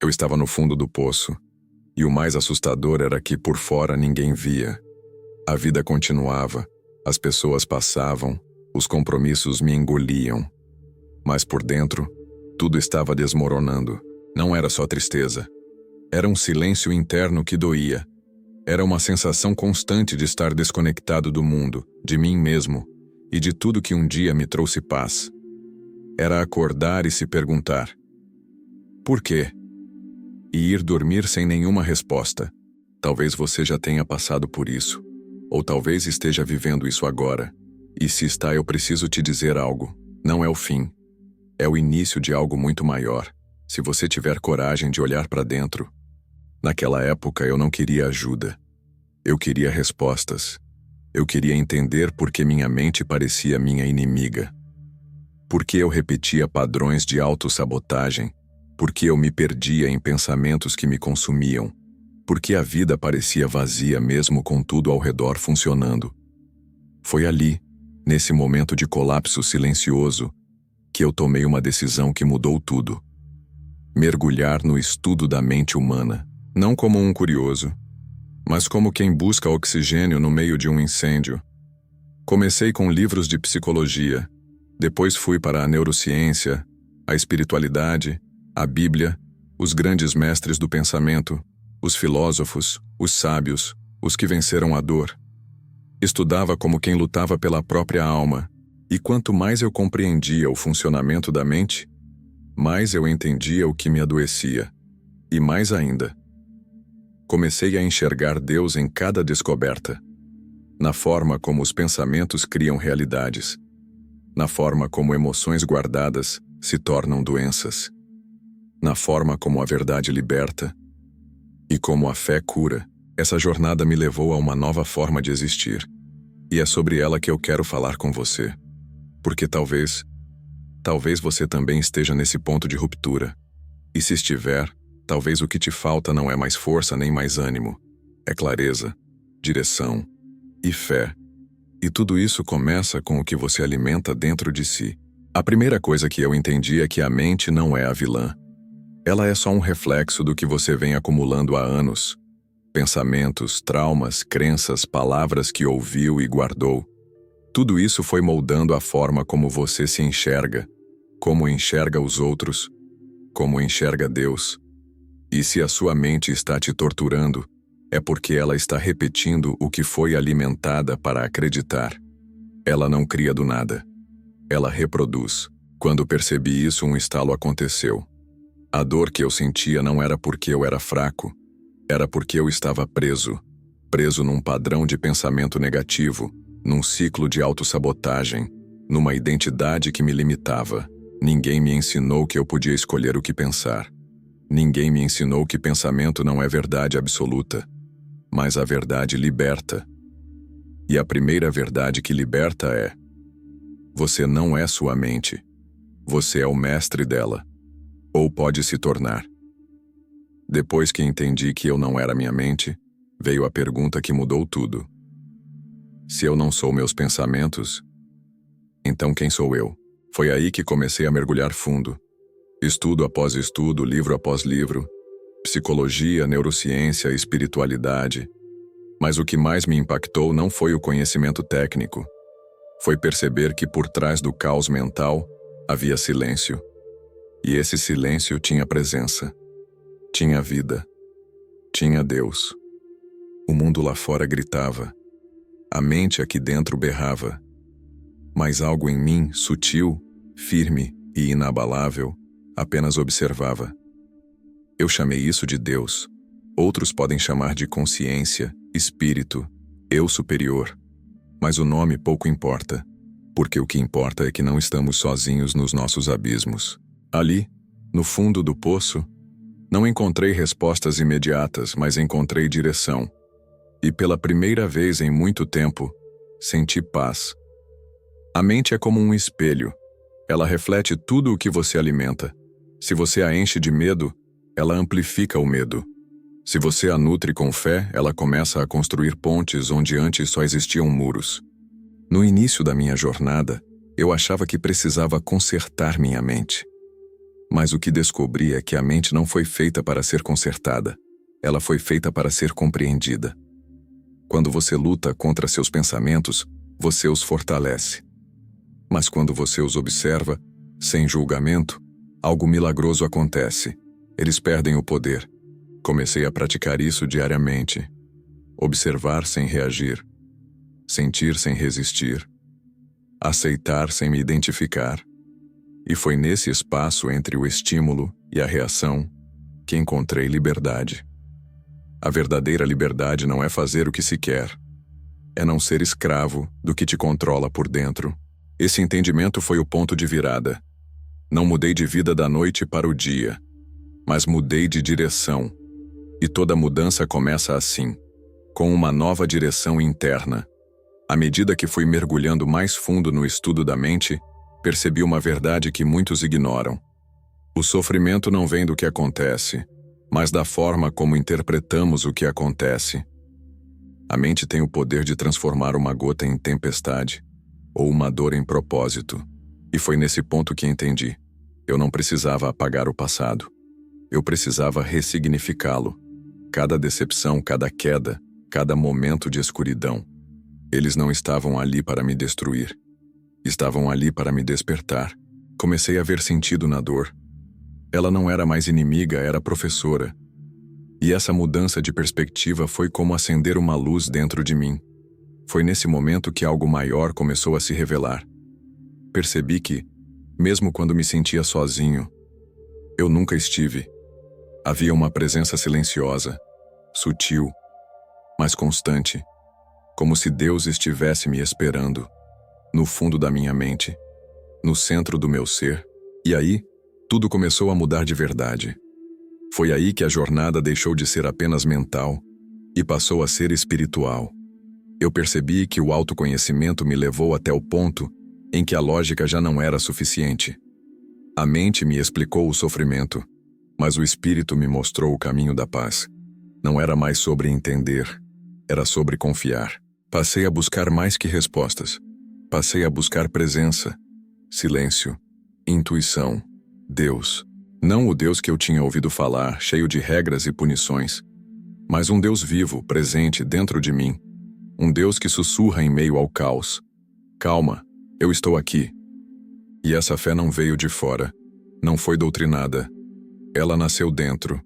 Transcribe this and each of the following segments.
Eu estava no fundo do poço, e o mais assustador era que por fora ninguém via. A vida continuava, as pessoas passavam, os compromissos me engoliam. Mas por dentro, tudo estava desmoronando. Não era só tristeza. Era um silêncio interno que doía. Era uma sensação constante de estar desconectado do mundo, de mim mesmo e de tudo que um dia me trouxe paz. Era acordar e se perguntar: por quê? E ir dormir sem nenhuma resposta. Talvez você já tenha passado por isso. Ou talvez esteja vivendo isso agora. E se está, eu preciso te dizer algo. Não é o fim. É o início de algo muito maior, se você tiver coragem de olhar para dentro. Naquela época eu não queria ajuda. Eu queria respostas. Eu queria entender por que minha mente parecia minha inimiga. Por que eu repetia padrões de autossabotagem. Por que eu me perdia em pensamentos que me consumiam. Por que a vida parecia vazia mesmo com tudo ao redor funcionando. Foi ali, nesse momento de colapso silencioso, que eu tomei uma decisão que mudou tudo. Mergulhar no estudo da mente humana, não como um curioso, mas como quem busca oxigênio no meio de um incêndio. Comecei com livros de psicologia, depois fui para a neurociência, a espiritualidade, a Bíblia, os grandes mestres do pensamento, os filósofos, os sábios, os que venceram a dor. Estudava como quem lutava pela própria alma, e quanto mais eu compreendia o funcionamento da mente, mais eu entendia o que me adoecia. E mais ainda, comecei a enxergar Deus em cada descoberta, na forma como os pensamentos criam realidades, na forma como emoções guardadas se tornam doenças, na forma como a verdade liberta e como a fé cura. Essa jornada me levou a uma nova forma de existir, e é sobre ela que eu quero falar com você. Porque talvez você também esteja nesse ponto de ruptura. E se estiver, talvez o que te falta não é mais força nem mais ânimo. É clareza, direção e fé. E tudo isso começa com o que você alimenta dentro de si. A primeira coisa que eu entendi é que a mente não é a vilã. Ela é só um reflexo do que você vem acumulando há anos. Pensamentos, traumas, crenças, palavras que ouviu e guardou. Tudo isso foi moldando a forma como você se enxerga, como enxerga os outros, como enxerga Deus. E se a sua mente está te torturando, é porque ela está repetindo o que foi alimentada para acreditar. Ela não cria do nada. Ela reproduz. Quando percebi isso, um estalo aconteceu. A dor que eu sentia não era porque eu era fraco, era porque eu estava preso num padrão de pensamento negativo, num ciclo de autossabotagem, numa identidade que me limitava. Ninguém me ensinou que eu podia escolher o que pensar. Ninguém me ensinou que pensamento não é verdade absoluta, mas a verdade liberta. E a primeira verdade que liberta é: você não é sua mente. Você é o mestre dela. Ou pode se tornar. Depois que entendi que eu não era minha mente, veio a pergunta que mudou tudo. Se eu não sou meus pensamentos, então quem sou eu? Foi aí que comecei a mergulhar fundo. Estudo após estudo, livro após livro, psicologia, neurociência, espiritualidade. Mas o que mais me impactou não foi o conhecimento técnico. Foi perceber que por trás do caos mental havia silêncio. E esse silêncio tinha presença. Tinha vida. Tinha Deus. O mundo lá fora gritava. A mente aqui dentro berrava. Mas algo em mim, sutil, firme e inabalável, apenas observava. Eu chamei isso de Deus. Outros podem chamar de consciência, espírito, eu superior. Mas o nome pouco importa, porque o que importa é que não estamos sozinhos nos nossos abismos. Ali, no fundo do poço, não encontrei respostas imediatas, mas encontrei direção. E pela primeira vez em muito tempo, senti paz. A mente é como um espelho. Ela reflete tudo o que você alimenta. Se você a enche de medo, ela amplifica o medo. Se você a nutre com fé, ela começa a construir pontes onde antes só existiam muros. No início da minha jornada, eu achava que precisava consertar minha mente. Mas o que descobri é que a mente não foi feita para ser consertada. Ela foi feita para ser compreendida. Quando você luta contra seus pensamentos, você os fortalece. Mas quando você os observa, sem julgamento, algo milagroso acontece. Eles perdem o poder. Comecei a praticar isso diariamente. Observar sem reagir. Sentir sem resistir. Aceitar sem me identificar. E foi nesse espaço entre o estímulo e a reação que encontrei liberdade. A verdadeira liberdade não é fazer o que se quer. É não ser escravo do que te controla por dentro. Esse entendimento foi o ponto de virada. Não mudei de vida da noite para o dia, mas mudei de direção. E toda mudança começa assim, com uma nova direção interna. À medida que fui mergulhando mais fundo no estudo da mente, percebi uma verdade que muitos ignoram. O sofrimento não vem do que acontece, mas da forma como interpretamos o que acontece. A mente tem o poder de transformar uma gota em tempestade, ou uma dor em propósito. E foi nesse ponto que entendi. Eu não precisava apagar o passado. Eu precisava ressignificá-lo. Cada decepção, cada queda, cada momento de escuridão. Eles não estavam ali para me destruir. Estavam ali para me despertar. Comecei a ver sentido na dor. Ela não era mais inimiga, era professora. E essa mudança de perspectiva foi como acender uma luz dentro de mim. Foi nesse momento que algo maior começou a se revelar. Percebi que, mesmo quando me sentia sozinho, eu nunca estive. Havia uma presença silenciosa, sutil, mas constante, como se Deus estivesse me esperando, no fundo da minha mente, no centro do meu ser. E aí, tudo começou a mudar de verdade. Foi aí que a jornada deixou de ser apenas mental e passou a ser espiritual. Eu percebi que o autoconhecimento me levou até o ponto em que a lógica já não era suficiente. A mente me explicou o sofrimento, mas o espírito me mostrou o caminho da paz. Não era mais sobre entender, era sobre confiar. Passei a buscar mais que respostas. Passei a buscar presença, silêncio, intuição, Deus. Não o Deus que eu tinha ouvido falar, cheio de regras e punições, mas um Deus vivo, presente dentro de mim. Um Deus que sussurra em meio ao caos. Calma, eu estou aqui. E essa fé não veio de fora, não foi doutrinada. Ela nasceu dentro.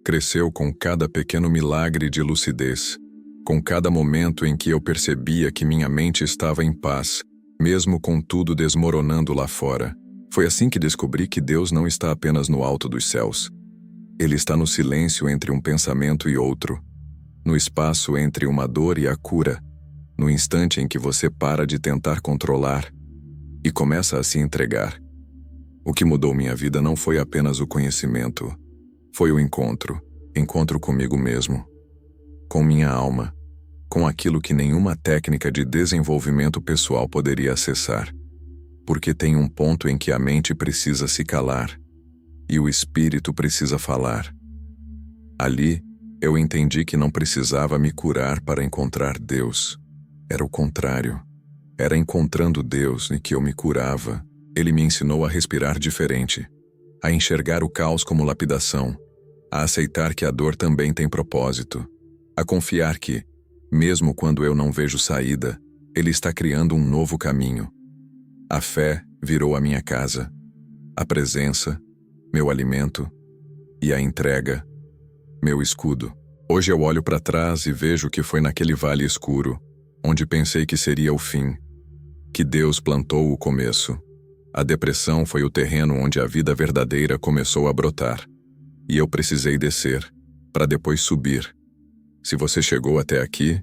Cresceu com cada pequeno milagre de lucidez, com cada momento em que eu percebia que minha mente estava em paz, mesmo com tudo desmoronando lá fora. Foi assim que descobri que Deus não está apenas no alto dos céus. Ele está no silêncio entre um pensamento e outro, no espaço entre uma dor e a cura, no instante em que você para de tentar controlar e começa a se entregar. O que mudou minha vida não foi apenas o conhecimento, foi o encontro comigo mesmo, com minha alma, com aquilo que nenhuma técnica de desenvolvimento pessoal poderia acessar. Porque tem um ponto em que a mente precisa se calar e o espírito precisa falar. Ali, eu entendi que não precisava me curar para encontrar Deus. Era o contrário. Era encontrando Deus e que eu me curava. Ele me ensinou a respirar diferente, a enxergar o caos como lapidação, a aceitar que a dor também tem propósito, a confiar que, mesmo quando eu não vejo saída, Ele está criando um novo caminho. A fé virou a minha casa, a presença, meu alimento, e a entrega, meu escudo. Hoje eu olho para trás e vejo que foi naquele vale escuro, onde pensei que seria o fim, que Deus plantou o começo. A depressão foi o terreno onde a vida verdadeira começou a brotar. E eu precisei descer, para depois subir. Se você chegou até aqui,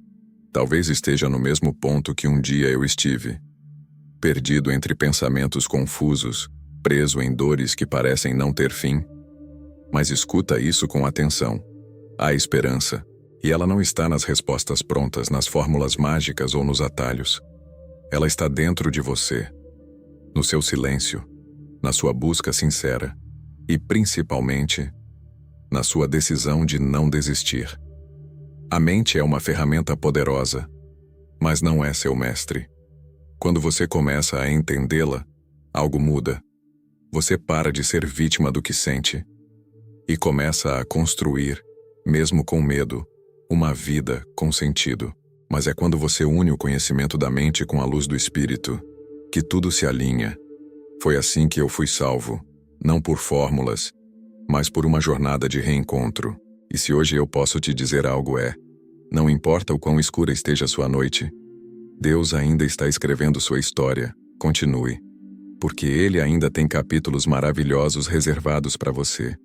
talvez esteja no mesmo ponto que um dia eu estive. Perdido entre pensamentos confusos, preso em dores que parecem não ter fim. Mas escuta isso com atenção. Há esperança, e ela não está nas respostas prontas, nas fórmulas mágicas ou nos atalhos. Ela está dentro de você, no seu silêncio, na sua busca sincera e, principalmente, na sua decisão de não desistir. A mente é uma ferramenta poderosa, mas não é seu mestre. Quando você começa a entendê-la, algo muda. você para de ser vítima do que sente e começa a construir, mesmo com medo, uma vida com sentido. Mas é quando você une o conhecimento da mente com a luz do espírito que tudo se alinha. Foi assim que eu fui salvo, não por fórmulas, mas por uma jornada de reencontro. E se hoje eu posso te dizer algo não importa o quão escura esteja sua noite, Deus ainda está escrevendo sua história. Continue, porque Ele ainda tem capítulos maravilhosos reservados para você.